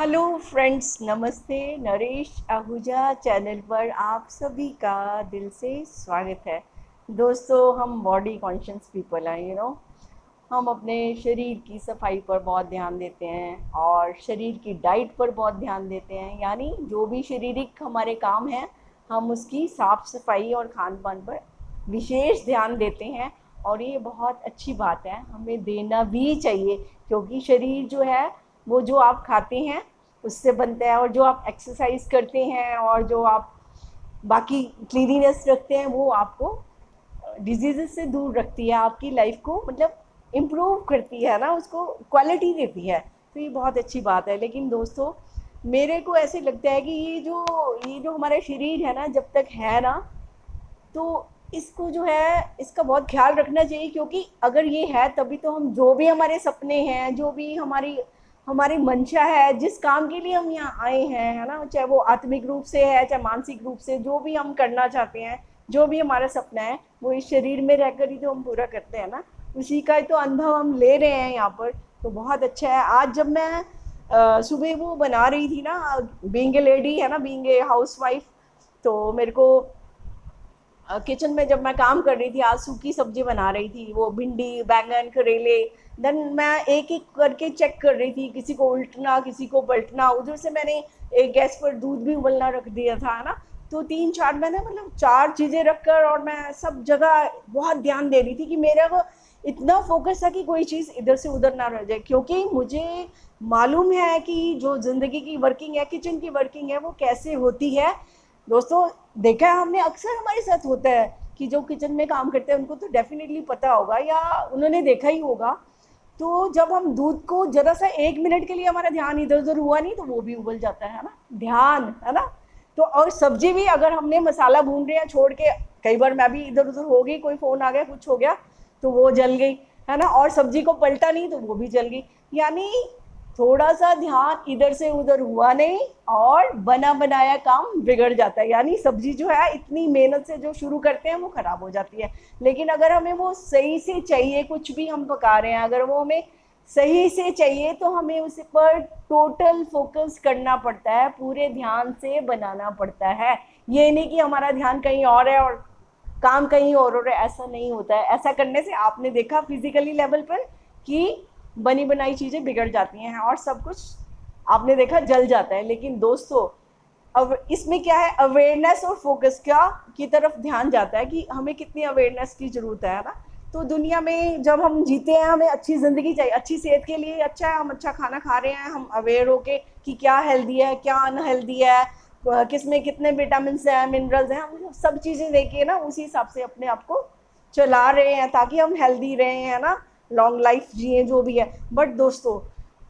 Hello friends, नमस्ते। Naresh Ahuja channel पर आप सभी का दिल से स्वागत है। दोस्तों, हम बॉडी कॉन्शियस पीपल हैं। हम अपने शरीर की सफाई पर बहुत ध्यान देते हैं और शरीर की डाइट पर बहुत ध्यान देते हैं। यानी जो भी शारीरिक हमारे काम हैं, हम उसकी साफ सफाई और खान पान पर विशेष ध्यान देते हैं। और ये बहुत अच्छी बात है, हमें देना भी चाहिए, क्योंकि शरीर जो है वो जो आप खाते हैं उससे बनता है, और जो आप एक्सरसाइज करते हैं और जो आप बाकी क्लीनिनेस रखते हैं वो आपको डिजीज़ से दूर रखती है, आपकी लाइफ को मतलब इम्प्रूव करती है ना, उसको क्वालिटी देती है। तो ये बहुत अच्छी बात है। लेकिन दोस्तों, मेरे को ऐसे लगता है कि ये जो हमारा शरीर है ना, जब तक है ना, तो इसको जो है इसका बहुत ख्याल रखना चाहिए। क्योंकि अगर ये है तभी तो हम जो भी हमारे सपने हैं, जो भी हमारी हमारी मंशा है, जिस काम के लिए हम यहाँ आए हैं, है ना, चाहे वो आत्मिक रूप से है चाहे मानसिक रूप से, जो भी हम करना चाहते हैं, जो भी हमारा सपना है, वो इस शरीर में रहकर ही तो हम पूरा करते हैं ना। उसी का ही तो अनुभव हम ले रहे हैं यहाँ पर। तो बहुत अच्छा है। आज जब मैं सुबह वो बना रही थी ना, बीइंग ए लेडी है ना, बीइंग ए हाउस वाइफ, तो मेरे को किचन में जब मैं काम कर रही थी, आज सूखी सब्जी बना रही थी, वो भिंडी, बैंगन, करेले। देन मैं एक एक करके चेक कर रही थी, किसी को उल्टना किसी को पलटना। उधर से मैंने एक गैस पर दूध भी उबलना रख दिया था, है ना। तो तीन चार मैंने मतलब चार चीज़ें रखकर, और मैं सब जगह बहुत ध्यान दे रही थी कि मेरा वो इतना फोकस था कि कोई चीज़ इधर से उधर ना रह जाए। क्योंकि मुझे मालूम है कि जो ज़िंदगी की वर्किंग है, किचन की वर्किंग है, वो कैसे होती है। दोस्तों, देखा है हमने, अक्सर हमारे साथ होता है कि जो किचन में काम करते हैं उनको तो डेफिनेटली पता होगा या उन्होंने देखा ही होगा। तो जब हम दूध को जरा सा एक मिनट के लिए हमारा ध्यान इधर उधर हुआ नहीं, तो वो भी उबल जाता है ना, ध्यान, है ना। तो और सब्जी भी अगर हमने मसाला भून रहे हैं छोड़ के, कई बार मैं भी इधर उधर हो गई, कोई फ़ोन आ गया, कुछ हो गया, तो वो जल गई, है ना। और सब्जी को पलटा नहीं तो वो भी जल गई। यानी थोड़ा सा ध्यान इधर से उधर हुआ नहीं और बना बनाया काम बिगड़ जाता है। यानी सब्जी जो है इतनी मेहनत से जो शुरू करते हैं वो खराब हो जाती है। लेकिन अगर हमें वो सही से चाहिए, कुछ भी हम पका रहे हैं अगर वो हमें सही से चाहिए, तो हमें उस पर टोटल फोकस करना पड़ता है, पूरे ध्यान से बनाना पड़ता है। ये नहीं कि हमारा ध्यान कहीं और है और काम कहीं और है, ऐसा नहीं होता है। ऐसा करने से आपने देखा फिजिकली लेवल पर कि बनी बनाई चीज़ें बिगड़ जाती हैं और सब कुछ आपने देखा जल जाता है। लेकिन दोस्तों, अब इसमें क्या है, अवेयरनेस और फोकस क्या की तरफ ध्यान जाता है कि हमें कितनी अवेयरनेस की ज़रूरत है ना। तो दुनिया में जब हम जीते हैं, हमें अच्छी ज़िंदगी चाहिए, अच्छी सेहत के लिए अच्छा है, हम अच्छा खाना खा रहे हैं, हम अवेयर होके कि क्या हेल्दी है क्या अनहेल्दी है, किस में कितने विटामिन हैं, मिनरल्स हैं, हम सब चीज़ें देखिए ना, उसी हिसाब से अपने आप को चला रहे हैं ताकि हम हेल्दी रहें, है ना, लॉन्ग लाइफ जिए, जो भी है। बट दोस्तों,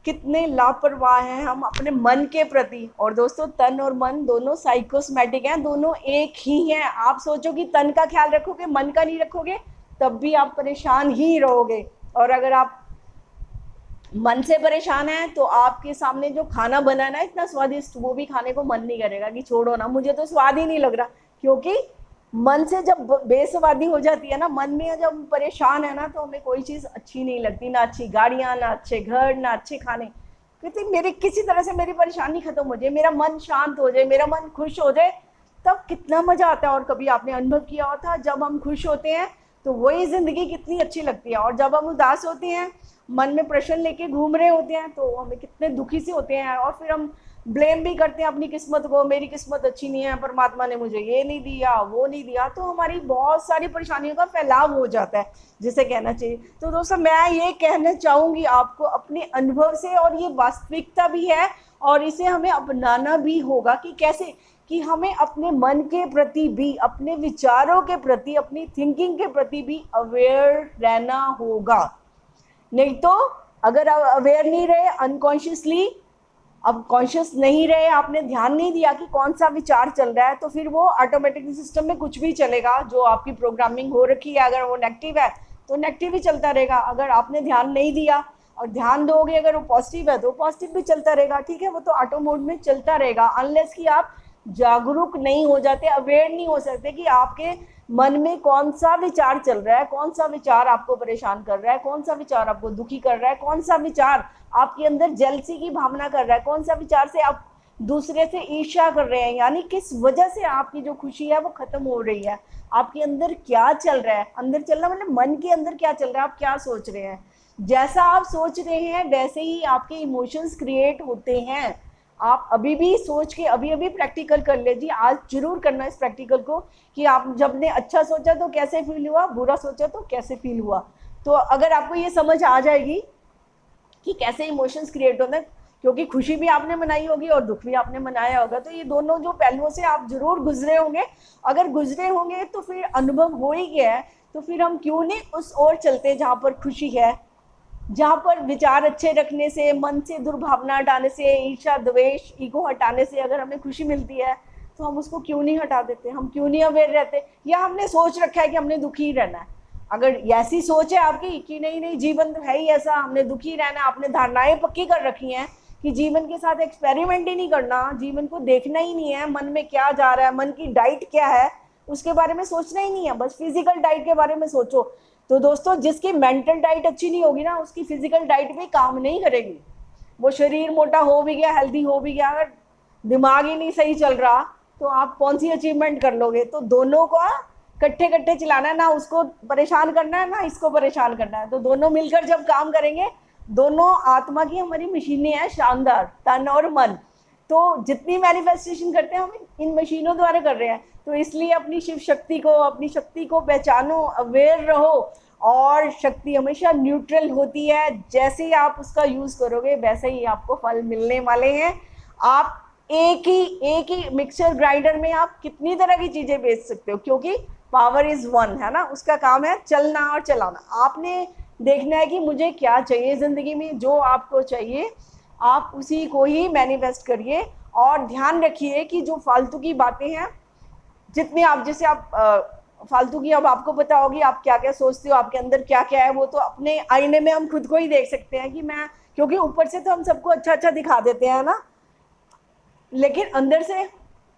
कितने लापरवाह हैं हम अपने मन के प्रति। और दोस्तों, तन और मन दोनों साइकोसोमैटिक हैं, दोनों एक ही हैं। आप सोचो कि तन का ख्याल रखोगे, मन का नहीं रखोगे, तब भी आप परेशान ही रहोगे। और अगर आप मन से परेशान है तो आपके सामने जो खाना बना ना इतना स्वादिष्ट, वो भी खाने को मन नहीं करेगा कि छोड़ो ना, मुझे तो स्वाद ही नहीं लग रहा। क्योंकि मन से जब बेस्वादी हो जाती है ना, मन में जब परेशान है ना, तो हमें कोई चीज़ अच्छी नहीं लगती, ना अच्छी गाड़ियाँ, ना अच्छे घर, ना अच्छे खाने। कहते मेरे किसी तरह से मेरी परेशानी खत्म हो जाए, मेरा मन शांत हो जाए, मेरा मन खुश हो जाए, तब कितना मज़ा आता है। और कभी आपने अनुभव किया हो था, जब हम खुश होते हैं तो वही ज़िंदगी कितनी अच्छी लगती है, और जब हम उदास होते हैं, मन में प्रश्न लेके घूम रहे होते हैं, तो हमें कितने दुखी से होते हैं। और फिर हम ब्लेम भी करते हैं अपनी किस्मत को, मेरी किस्मत अच्छी नहीं है, परमात्मा ने मुझे ये नहीं दिया वो नहीं दिया। तो हमारी बहुत सारी परेशानियों का फैलाव हो जाता है, जिसे कहना चाहिए। तो दोस्तों, मैं ये कहना चाहूँगी आपको अपने अनुभव से, और ये वास्तविकता भी है, और इसे हमें अपनाना भी होगा कि कैसे, कि हमें अपने मन के प्रति भी, अपने विचारों के प्रति, अपनी थिंकिंग के प्रति भी अवेयर रहना होगा। नहीं तो अगर आप अवेयर नहीं रहे, अनकॉन्शियसली, अब कॉन्शियस नहीं रहे, आपने ध्यान नहीं दिया कि कौन सा विचार चल रहा है, तो फिर वो ऑटोमेटिक सिस्टम में कुछ भी चलेगा जो आपकी प्रोग्रामिंग हो रखी है। अगर वो नेगेटिव है तो नेगेटिव ही चलता रहेगा। अगर आपने ध्यान नहीं दिया और ध्यान दोगे, अगर वो पॉजिटिव है तो पॉजिटिव भी चलता रहेगा। ठीक है, वो तो ऑटो मोड में चलता रहेगा, अनलेस कि आप जागरूक नहीं हो जाते, अवेयर नहीं हो सकते कि आपके मन में कौन सा विचार चल रहा है, कौन सा विचार आपको परेशान कर रहा है, कौन सा विचार आपको दुखी कर रहा है, कौन सा विचार आपके अंदर जेलसी की भावना कर रहा है, कौन सा विचार से आप दूसरे से ईर्ष्या कर रहे हैं, यानी किस वजह से आपकी जो खुशी है वो खत्म हो रही है। आपके अंदर क्या चल रहा है, अंदर चलना मतलब मन के अंदर क्या चल रहा है, आप क्या सोच रहे हैं। जैसा आप सोच रहे हैं वैसे ही आपके इमोशंस क्रिएट होते हैं। आप अभी भी सोच के अभी अभी प्रैक्टिकल कर लीजिए, आज जरूर करना इस प्रैक्टिकल को, कि आप जब ने अच्छा सोचा तो कैसे फील हुआ, बुरा सोचा तो कैसे फील हुआ। तो अगर आपको ये समझ आ जाएगी कि कैसे इमोशंस क्रिएट होते हैं, क्योंकि खुशी भी आपने मनाई होगी और दुख भी आपने मनाया होगा, तो ये दोनों जो पहलुओं से आप जरूर गुजरे होंगे। अगर गुजरे होंगे तो फिर अनुभव हो ही गया है, तो फिर हम क्यों नहीं उस ओर चलते जहाँ पर खुशी है, जहाँ पर विचार अच्छे रखने से, मन से दुर्भावना हटाने से, ईर्ष्या द्वेष ईगो हटाने से अगर हमें खुशी मिलती है, तो हम उसको क्यों नहीं हटा देते, हम क्यों नहीं अवेयर रहते। या हमने सोच रखा है कि हमने दुखी ही रहना है। अगर ऐसी सोच है आपकी कि नहीं नहीं जीवन है ही ऐसा, हमने दुखी रहना है, आपने धारणाएं पक्की कर रखी हैं कि जीवन के साथ एक्सपेरिमेंट ही नहीं करना, जीवन को देखना ही नहीं है, मन में क्या जा रहा है, मन की डाइट क्या है उसके बारे में सोचना ही नहीं है, बस फिजिकल डाइट के बारे में सोचो। तो दोस्तों, जिसकी मेंटल डाइट अच्छी नहीं होगी ना, उसकी फिजिकल डाइट भी काम नहीं करेगी। वो शरीर मोटा हो भी गया, हेल्दी हो भी गया, अगर दिमाग ही नहीं सही चल रहा तो आप कौन सी अचीवमेंट कर लोगे। तो दोनों को कट्ठे कट्ठे चलाना है, ना उसको परेशान करना है ना इसको परेशान करना है। तो दोनों मिलकर जब काम करेंगे, दोनों आत्मा की हमारी मशीनें हैं शानदार, तन और मन। तो जितनी मैनिफेस्टेशन करते हैं हम इन मशीनों द्वारा कर रहे हैं। तो इसलिए अपनी शिव शक्ति को, अपनी शक्ति को पहचानो, अवेयर रहो। और शक्ति हमेशा न्यूट्रल होती है, जैसे ही आप उसका यूज करोगे वैसे ही आपको फल मिलने वाले हैं। आप एक ही मिक्सर ग्राइंडर में आप कितनी तरह की चीजें बेच सकते हो, क्योंकि पावर इज वन है ना, उसका काम है चलना और चलाना। आपने देखना है कि मुझे क्या चाहिए जिंदगी में, जो आपको चाहिए आप उसी को ही मैनिफेस्ट करिए। और ध्यान रखिए कि जो फालतू की बातें हैं, जितनी आप जैसे आप फालतू की, अब आपको पता होगी आप क्या क्या सोचते हो, आपके अंदर क्या क्या है, वो तो अपने आईने में हम खुद को ही देख सकते हैं कि मैं, क्योंकि ऊपर से तो हम सबको अच्छा अच्छा दिखा देते हैं ना, लेकिन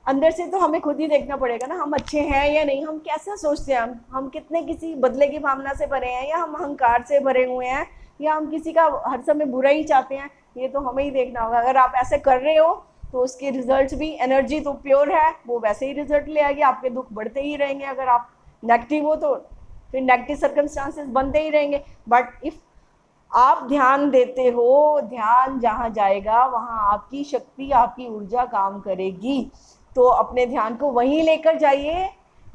अंदर से तो हमें खुद ही देखना पड़ेगा ना, हम अच्छे हैं या नहीं, हम कैसा सोचते हैं, हम कितने किसी बदले की भावना से भरे हैं, या हम अहंकार से भरे हुए हैं, या हम किसी का हर समय बुरा ही चाहते हैं। ये तो हमें ही देखना होगा। अगर आप ऐसे कर रहे हो तो उसके रिजल्ट भी, एनर्जी तो प्योर है, वो वैसे ही रिजल्ट ले आएगी, आपके दुख बढ़ते ही रहेंगे। अगर आप नेगेटिव हो तो फिर नेगेटिव सर्कमस्टांसेस बनते ही रहेंगे। बट इफ आप ध्यान देते हो, ध्यान जहाँ जाएगा वहाँ आपकी शक्ति, आपकी ऊर्जा काम करेगी। तो अपने ध्यान को वहीं लेकर जाइए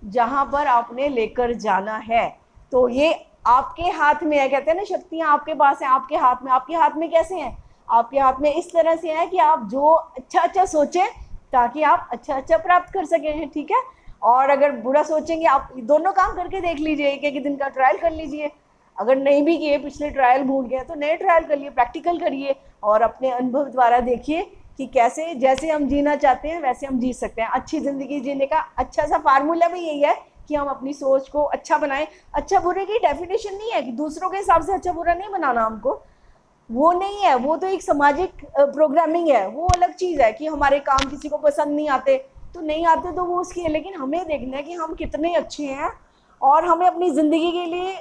जहाँ पर आपने लेकर जाना है। तो ये आपके हाथ में है, कहते हैं ना शक्तियाँ आपके पास है, आपके हाथ में। आपके हाथ में कैसे हैं? आपके हाथ में इस तरह से है कि आप जो अच्छा अच्छा सोचें ताकि आप अच्छा अच्छा प्राप्त कर सकें, ठीक है। और अगर बुरा सोचेंगे, आप दोनों काम करके देख लीजिए, एक एक दिन का ट्रायल कर लीजिए। अगर नहीं भी किए, पिछले ट्रायल भूल गए, तो नए ट्रायल करिए, प्रैक्टिकल करिए, और अपने अनुभव द्वारा देखिए कि कैसे, जैसे हम जीना चाहते हैं वैसे हम जी सकते हैं। अच्छी ज़िंदगी जीने का अच्छा सा फार्मूला भी यही है कि हम अपनी सोच को अच्छा बनाएं। अच्छा बुरे की डेफिनेशन नहीं है कि दूसरों के हिसाब से अच्छा बुरा नहीं बनाना हमको, वो नहीं है। वो तो एक सामाजिक प्रोग्रामिंग है, वो अलग चीज़ है कि हमारे काम किसी को पसंद नहीं आते तो नहीं आते, तो वो उसकी है। लेकिन हमें देखना है कि हम कितने अच्छे हैं, और हमें अपनी ज़िंदगी के लिए,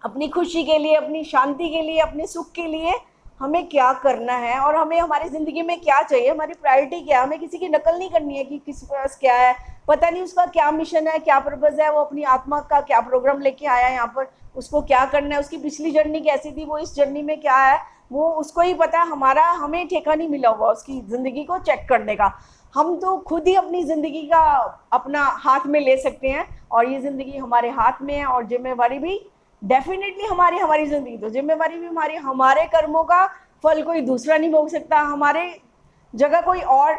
अपनी खुशी के लिए, अपनी शांति के लिए, अपने सुख के लिए हमें क्या करना है, और हमें हमारी ज़िंदगी में क्या चाहिए, हमारी प्रायोरिटी क्या है। हमें किसी की नकल नहीं करनी है कि किसी के पास क्या है, पता नहीं उसका क्या मिशन है, क्या पर्पज़ है, वो अपनी आत्मा का क्या प्रोग्राम लेके आया है यहाँ पर, उसको क्या करना है, उसकी पिछली जर्नी कैसी थी, वो इस जर्नी में क्या है, वो उसको ही पता है। हमें ठेका नहीं मिला हुआ उसकी ज़िंदगी को चेक करने का। हम तो खुद ही अपनी ज़िंदगी का अपना हाथ में ले सकते हैं, और ये ज़िंदगी हमारे हाथ में है, और जिम्मेवारी भी डेफिनेटली हमारी ज़िंदगी तो जिम्मेवारी भी हमारी। हमारे कर्मों का फल कोई दूसरा नहीं भोग सकता, हमारे जगह कोई और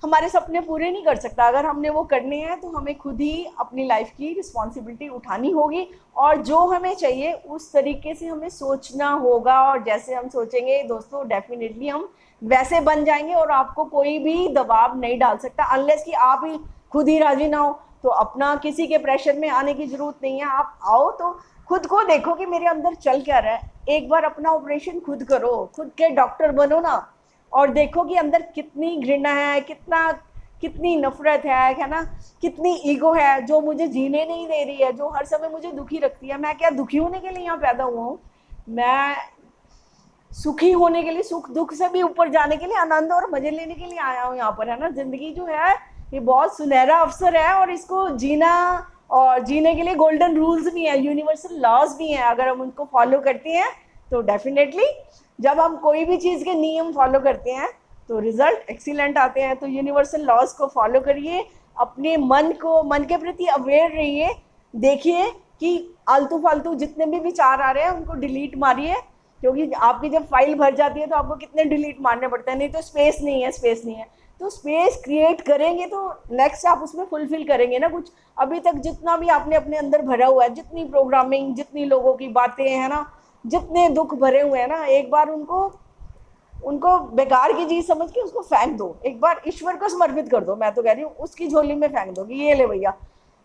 हमारे सपने पूरे नहीं कर सकता। अगर हमने वो करने हैं तो हमें खुद ही अपनी लाइफ की रिस्पॉन्सिबिलिटी उठानी होगी, और जो हमें चाहिए उस तरीके से हमें सोचना होगा। और जैसे हम सोचेंगे दोस्तों, डेफिनेटली हम वैसे बन जाएंगे, और आपको कोई भी दबाव नहीं डाल सकता, अनलेस कि आप ही खुद ही राजी ना हो। तो अपना किसी के प्रेशर में आने की ज़रूरत नहीं है। आप आओ तो खुद को देखो कि मेरे अंदर चल क्या रहा है, एक बार अपना ऑपरेशन खुद करो, खुद के डॉक्टर बनो ना, और देखो कि अंदर कितनी घृणा है, कितना कितनी नफरत है ना, कितनी ईगो है जो मुझे जीने नहीं दे रही है, जो हर समय मुझे दुखी रखती है। मैं क्या दुखी होने के लिए यहाँ पैदा हुआ हूँ? मैं सुखी होने के लिए, सुख दुख से भी ऊपर जाने के लिए, आनंद और मजे लेने के लिए आया हूँ यहाँ पर, है ना। जिंदगी जो है ये बहुत सुनहरा अवसर है, और इसको जीना, और जीने के लिए गोल्डन रूल्स भी हैं, यूनिवर्सल लॉज भी हैं। अगर हम उनको फॉलो करते हैं तो डेफिनेटली, जब हम कोई भी चीज़ के नियम फॉलो करते हैं तो रिजल्ट एक्सीलेंट आते हैं। तो यूनिवर्सल लॉज को फॉलो करिए, अपने मन के प्रति अवेयर रहिए, देखिए कि आलतू फालतू जितने भी विचार आ रहे हैं उनको डिलीट मारिए, क्योंकि आपकी जब फाइल भर जाती है तो आपको कितने डिलीट मारने पड़ते हैं, नहीं तो स्पेस नहीं है, स्पेस नहीं है। तो स्पेस क्रिएट करेंगे तो नेक्स्ट आप उसमें फुलफिल करेंगे ना कुछ। अभी तक जितना भी आपने अपने अंदर भरा हुआ है, जितनी प्रोग्रामिंग, जितनी लोगों की बातें हैं ना, जितने दुख भरे हुए हैं ना, एक बार उनको उनको बेकार की चीज समझ के उसको फेंक दो, एक बार ईश्वर को समर्पित कर दो। मैं तो कह रही हूँ उसकी झोली में फेंक दो कि ये ले भैया,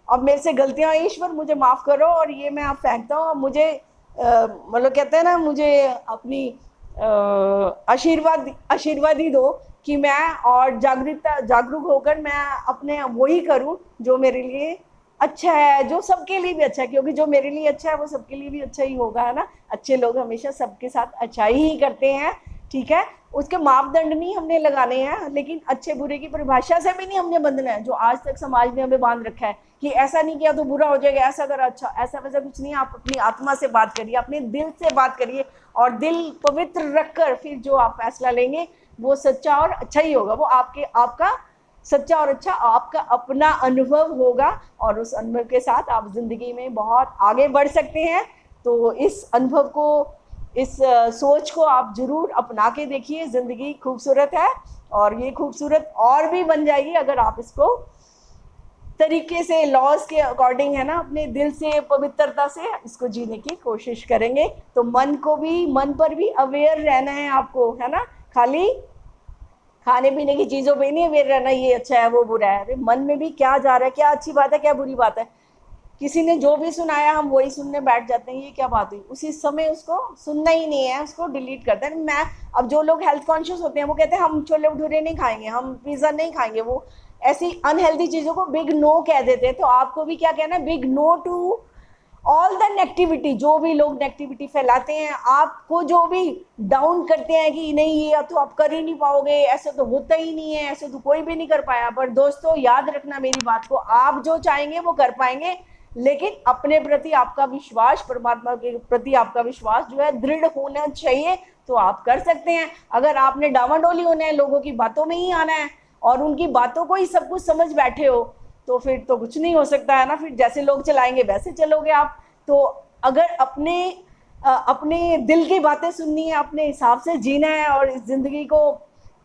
अब मेरे से गलतियां, ईश्वर मुझे माफ करो, और ये मैं अब फेंकता हूँ। मुझे मतलब कहते हैं ना, मुझे अपनी आशीर्वाद ही दो कि मैं और जागरूक होकर मैं अपने वही करूं जो मेरे लिए अच्छा है, जो सबके लिए भी अच्छा है, क्योंकि जो मेरे लिए अच्छा है वो सबके लिए भी अच्छा ही होगा, है ना। अच्छे लोग हमेशा सबके साथ अच्छाई ही करते हैं, ठीक है। उसके मापदंड नहीं हमने लगाने हैं, लेकिन अच्छे बुरे की परिभाषा से भी नहीं हमने बंधना है, जो आज तक समाज ने हमें बांध रखा है कि ऐसा नहीं किया तो बुरा हो जाएगा, ऐसा करो अच्छा, ऐसा वैसा कुछ नहीं है। आप अपनी आत्मा से बात करिए, अपने दिल से बात करिए, और दिल पवित्र रखकर फिर जो आप फैसला लेंगे वो सच्चा और अच्छा ही होगा। वो आपका सच्चा और अच्छा आपका अपना अनुभव होगा, और उस अनुभव के साथ आप जिंदगी में बहुत आगे बढ़ सकते हैं। तो इस अनुभव को, इस सोच को आप जरूर अपना के देखिए। जिंदगी खूबसूरत है, और ये खूबसूरत और भी बन जाएगी अगर आप इसको तरीके से, लॉज के अकॉर्डिंग, है ना, अपने दिल से, पवित्रता से इसको जीने की कोशिश करेंगे। तो मन पर भी अवेयर रहना है आपको, है ना। खाली खाने पीने की चीजों पे नहीं अवेयर रहना, ये अच्छा है वो बुरा है। मन में भी क्या जा रहा है, क्या अच्छी बात है, क्या बुरी बात है। किसी ने जो भी सुनाया हम वही सुनने बैठ जाते हैं, ये क्या बात हुई, उसी समय उसको सुनना ही नहीं है, उसको डिलीट करते हैं। मैं अब जो लोग हेल्थ कॉन्शियस होते हैं वो कहते हैं हम छोले भटूरे नहीं खाएंगे, हम पिज्जा नहीं खाएंगे, वो ऐसी अनहेल्दी चीजों को बिग नो कह देते हैं। तो आपको भी क्या कहना है, big no to all the negativity. जो भी लोग नेगेटिविटी फैलाते हैं, आपको जो भी डाउन करते हैं कि नहीं ये तो आप कर ही नहीं पाओगे, ऐसे तो होता ही नहीं है, ऐसे तो कोई भी नहीं कर पाया। पर दोस्तों याद रखना मेरी बात को, आप जो चाहेंगे वो कर पाएंगे, लेकिन अपने प्रति आपका विश्वास, परमात्मा के प्रति आपका विश्वास जो है दृढ़ होना चाहिए, तो आप कर सकते हैं। अगर आपने डावाडोली होना है, लोगों की बातों में ही आना है और उनकी बातों को ही सब कुछ समझ बैठे हो, तो फिर तो कुछ नहीं हो सकता, है ना। फिर जैसे लोग चलाएंगे वैसे चलोगे आप। तो अगर अपने दिल की बातें सुननी है, अपने हिसाब से जीना है, और इस जिंदगी को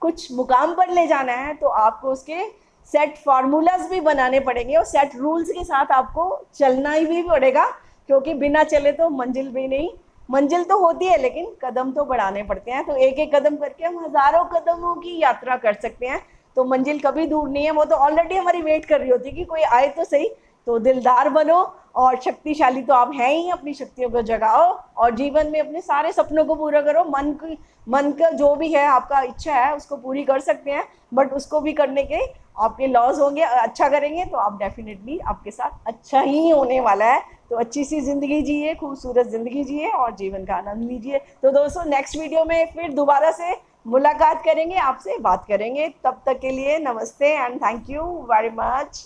कुछ मुकाम पर ले जाना है, तो आपको उसके सेट फार्मूलाज भी बनाने पड़ेंगे, और सेट रूल्स के साथ आपको चलना ही भी पड़ेगा, क्योंकि बिना चले तो मंजिल भी नहीं। मंजिल तो होती है लेकिन कदम तो बढ़ाने पड़ते हैं। तो एक एक कदम करके हम हजारों कदमों की यात्रा कर सकते हैं। तो मंजिल कभी दूर नहीं है, वो तो ऑलरेडी हमारी वेट कर रही होती है कि कोई आए तो सही। तो दिलदार बनो, और शक्तिशाली तो आप हैं ही, अपनी शक्तियों को जगाओ, और जीवन में अपने सारे सपनों को पूरा करो। मन का जो भी है आपका इच्छा है उसको पूरी कर सकते हैं, बट उसको भी करने के आपके लॉज होंगे। अच्छा करेंगे तो आप डेफिनेटली, आपके साथ अच्छा ही होने वाला है। तो अच्छी सी जिंदगी जिए, खूबसूरत जिंदगी जिए, और जीवन का आनंद लीजिए। तो दोस्तों नेक्स्ट वीडियो में फिर दोबारा से मुलाकात करेंगे, आपसे बात करेंगे। तब तक के लिए नमस्ते and thank you very much.